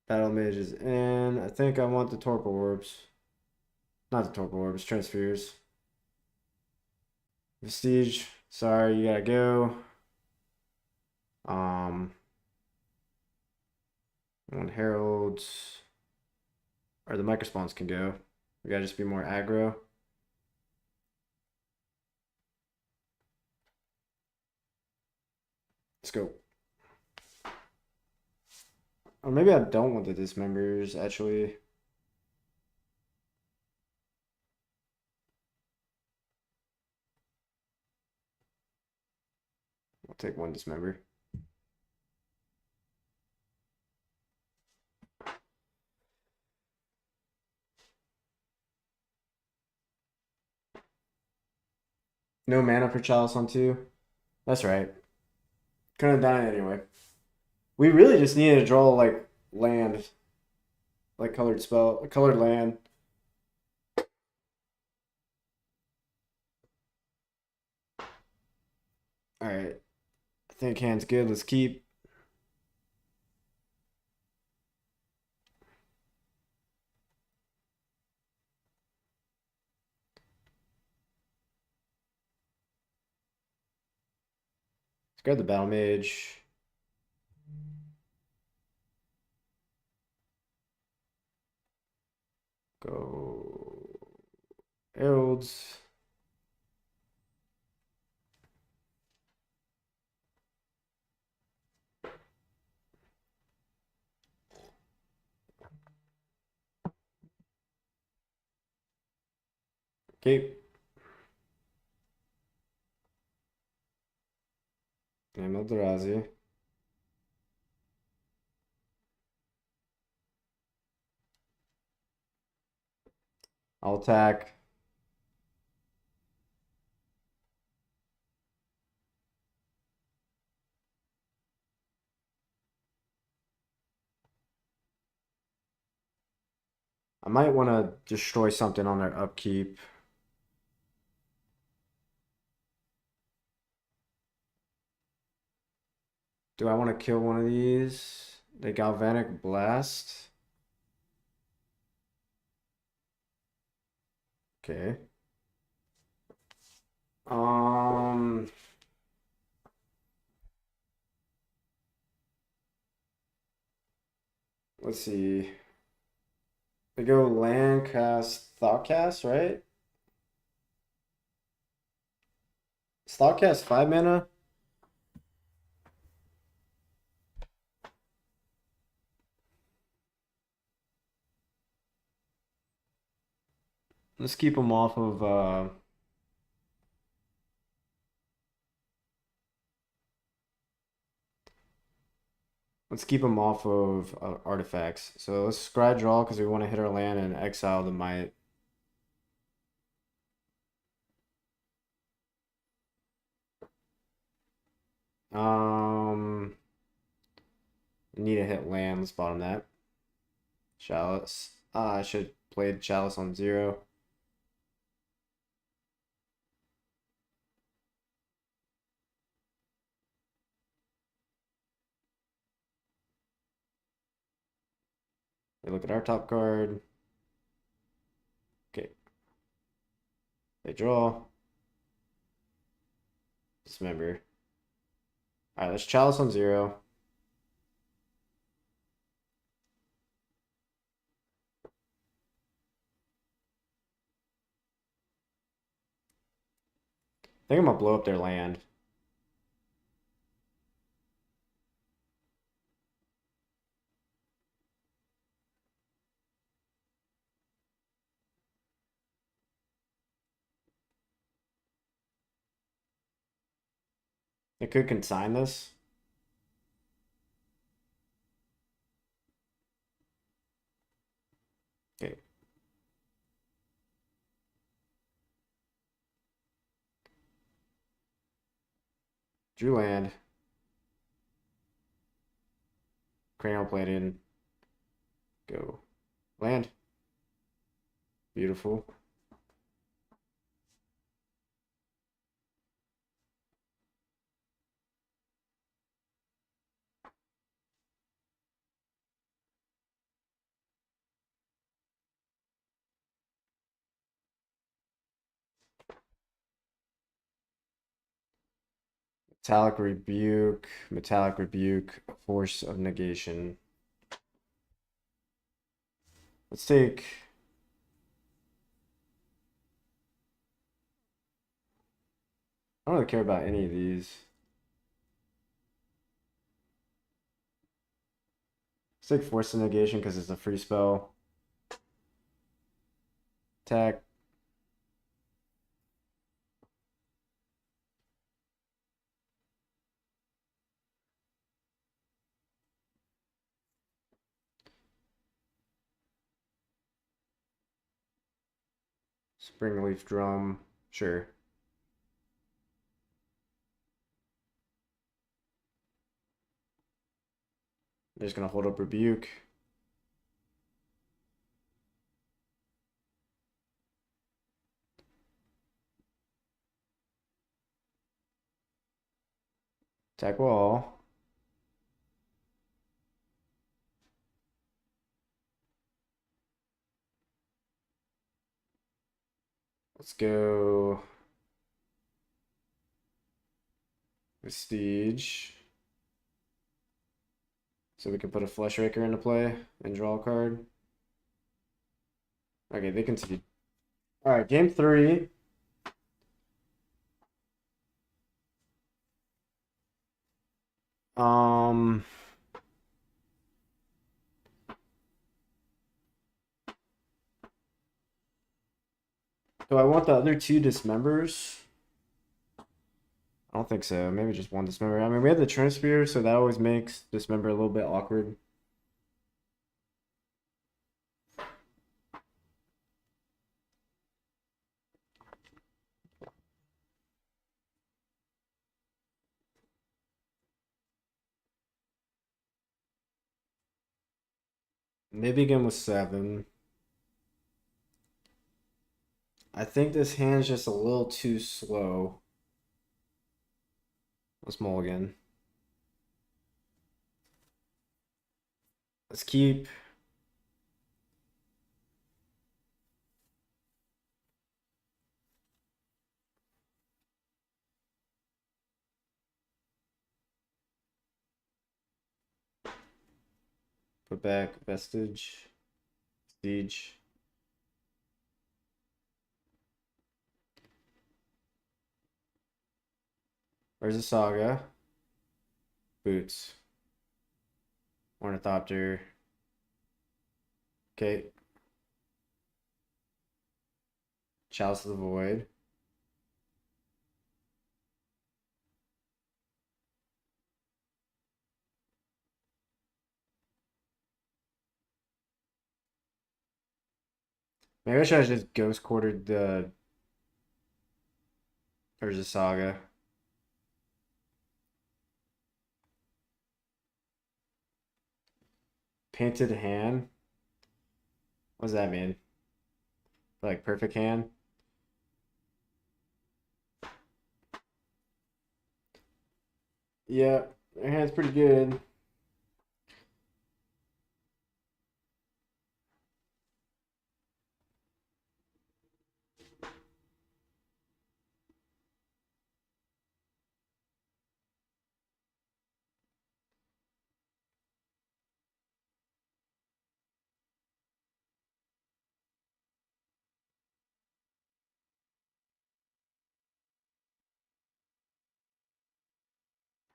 Battle Mage is in. I think I want the Torpor Orbs. Not the Torpor Orbs, Transfers. Vestige. Sorry, you gotta go. When Heralds or the Microspawns can go. We gotta just be more aggro. Let's go. Or maybe I don't want the Dismembers, actually. I'll take 1 Dismember. No mana for Chalice on 2. That's right. Couldn't have done it anyway. We really just needed to draw, like, land. Like, colored land. Alright. I think hand's good. Let's keep. Let's grab the Battle Mage. Go. Heralds. Okay. And Eldrazi. I'll attack. I might want to destroy something on their upkeep. Do I want to kill one of these? The Galvanic Blast. Okay. Um, Let's see. They go land cast Thoughtcast, right? Is Thoughtcast 5 mana? Let's keep them off of let's keep them off of artifacts. So let's scry draw because we want to hit our land and exile the might. Um, need to hit land. Let's bottom that. Chalice. I should have played Chalice on 0. They look at our top card. Okay. They draw. Dismember. Alright, let's Chalice on 0. I think I'm gonna blow up their land. They could consign this. Okay. Drew land. Cranial plated. Go. Land. Beautiful. Metallic Rebuke, Force of Negation. Let's take. I don't really care about any of these. Let's take Force of Negation because it's a free spell. Attack. Springleaf Drum. Sure. They're just gonna hold up Rebuke. Attack wall. Let's go Vestige. So we can put a Flesh Raker into play and draw a card. Okay, they concede. Alright, game 3. Um Do I want the other 2 dismembers? I don't think so. Maybe just 1 dismember. I mean, we have the Transfer, so that always makes dismember a little bit awkward. Maybe again with 7. I think this hand's just a little too slow. Let's mulligan. Let's keep. Put back Vestige. Vestige. Where's the Saga? Boots. Ornithopter. Okay. Chalice of the Void. Maybe I should have just ghost quartered the Urza Saga. Painted hand. What does that mean? Like perfect hand? Yeah, their hand's pretty good.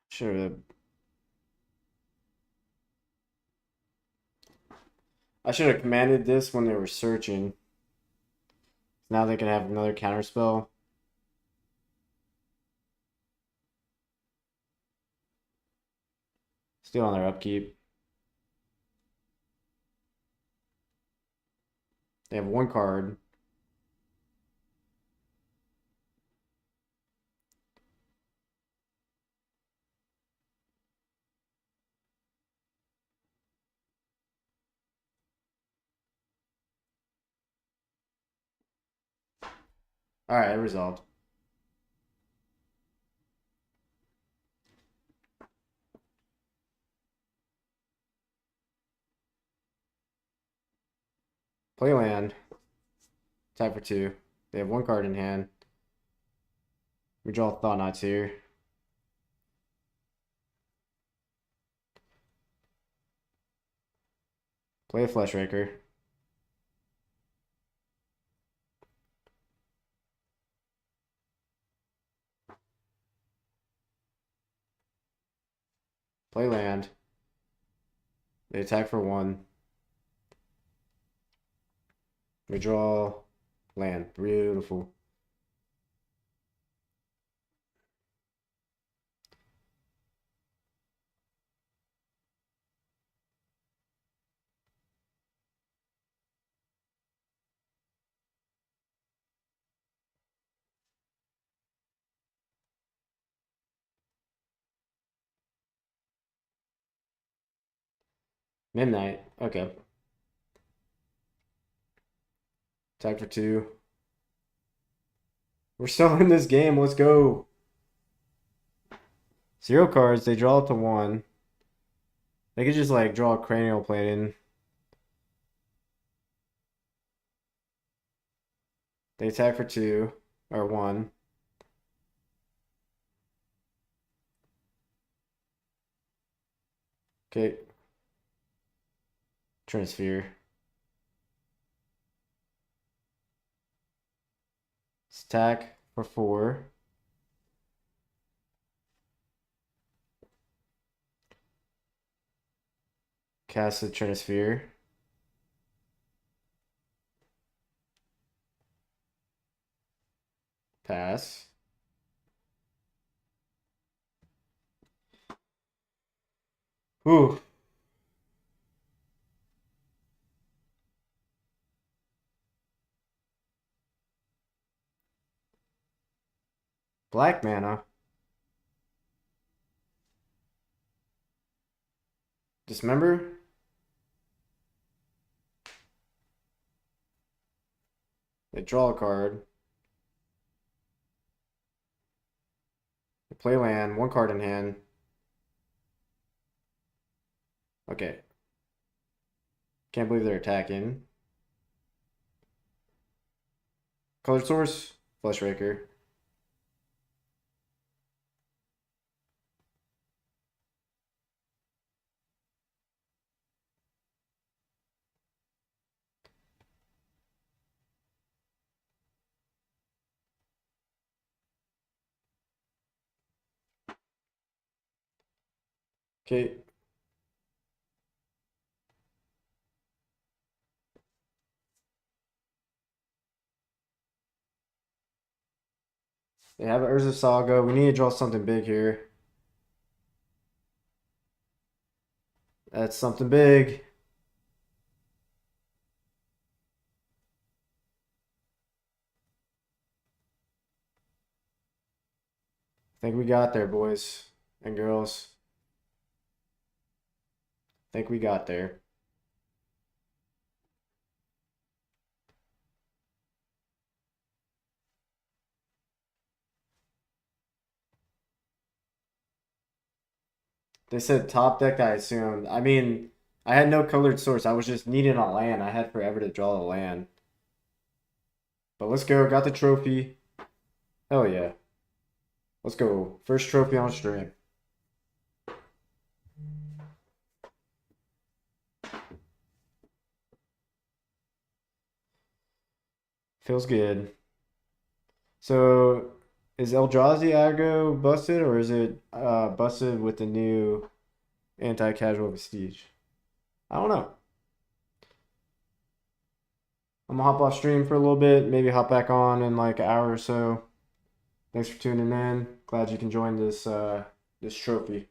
Sure. I should have commanded this when they were searching. Now they can have another counter spell. Still on their upkeep. They have one card. Alright, resolved. Play land. Tap for 2. They have one card in hand. We draw Thought Knots here. Play a Flesh Raker. Play land. They attack for 1. We draw land. Beautiful. Midnight. Okay. Attack for 2. We're still in this game. Let's go. 0 cards. They draw it to 1. They could just like draw a cranial plate in. They attack for 2 or 1. Okay. Transfer. Attack for 4. Cast the Trinisphere. Pass. Ooh. Black mana. Dismember. They draw a card. They play land. 1 card in hand. Okay. Can't believe they're attacking. Color source. Flesh Raker. Okay. They have Urza Saga. We need to draw something big here. That's something big. I think we got there, boys and girls. I think we got there. They said top deck, I assumed. I mean, I had no colored source. I was just needing a land. I had forever to draw the land. But let's go. Got the trophy. Hell yeah. Let's go. First trophy on stream. Feels good. So, is Eldrazi Aggro busted or is it busted with the new anti-casual Vestige? I don't know. I'm gonna hop off stream for a little bit, maybe hop back on in like an hour or so. Thanks for tuning in. Glad you can join this this trophy.